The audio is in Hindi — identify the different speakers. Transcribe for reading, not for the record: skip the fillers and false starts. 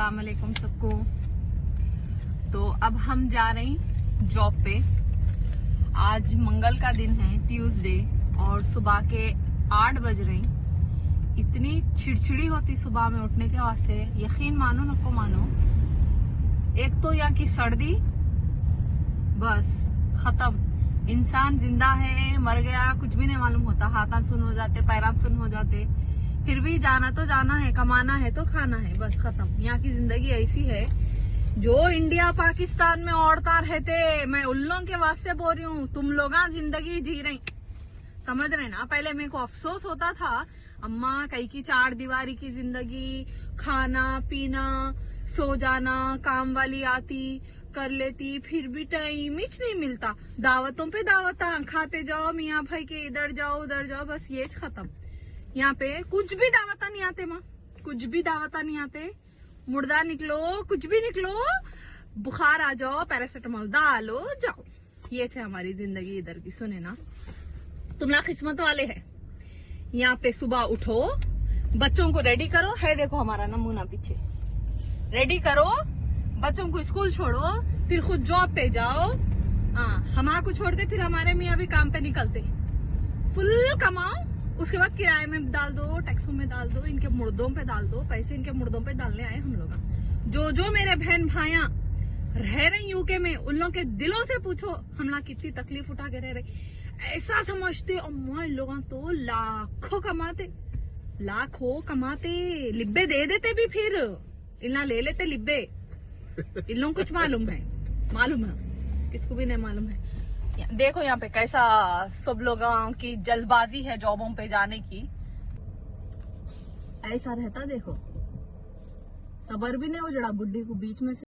Speaker 1: अस्सलाम वालेकुम सबको। तो अब हम जा रहे हैं जॉब पे। आज मंगल का दिन है, ट्यूसडे, और सुबह के 8 बज रहे हैं। इतनी चिड़चिड़ी होती सुबह में उठने के वास्ते, यकीन मानो नको मानो। एक तो यहाँ की सर्दी, बस खत्म। इंसान जिंदा है मर गया कुछ भी नहीं मालूम होता। हाथ सुन हो जाते, पैर सुन हो जाते, फिर भी जाना तो जाना है, कमाना है तो खाना है, बस खत्म। यहाँ की जिंदगी ऐसी है। जो इंडिया पाकिस्तान में औरतां रहते, मैं उन लोगों के वास्ते बोल रही हूँ, तुम लोग जिंदगी जी रही, समझ रहे ना। पहले मेरे को अफसोस होता था, अम्मा कई की 4 दीवारी की जिंदगी, खाना पीना सो जाना, काम वाली आती कर लेती, फिर भी टाइम ही नहीं मिलता। दावतों पे दावता खाते जाओ, मियाँ भाई के इधर जाओ उधर जाओ, बस ये खत्म। यहाँ पे कुछ भी दावता नहीं आते माँ, कुछ भी दावता नहीं आते। मुर्दा निकलो, कुछ भी निकलो, बुखार आ जाओ, पैरासिटामोल डालो जाओ। ये है हमारी जिंदगी इधर की। सुने ना, तुम लोग किस्मत वाले हैं। यहाँ पे सुबह उठो, बच्चों को रेडी करो, है देखो हमारा नमूना पीछे, रेडी करो, बच्चों को स्कूल छोड़ो, फिर खुद जॉब पे जाओ। हाँ, हमारा को छोड़ दे, फिर हमारे मियाँ भी काम पे निकलते, फुल कमाओ, उसके बाद किराए में डाल दो, टैक्सों में डाल दो, इनके मुर्दों पे डाल दो, पैसे इनके मुर्दों पे डालने आए हम लोग। जो मेरे बहन भाइयां रह रहे यूके में, उन लोगों के दिलों से पूछो हम लोग कितनी तकलीफ उठा के रह रहे। ऐसा समझते अम्मा इन लोग तो लाखों कमाते, लिब्बे दे देते भी, फिर इन्ना ले लेते लिब्बे। इन लोगों कुछ मालूम है, किसको भी नहीं मालूम है। देखो यहाँ पे कैसा सब लोगों की जल्दबाजी है जॉबों पे जाने की। ऐसा रहता देखो, सबर भी नहीं उजड़ा बुढ़ी को बीच में से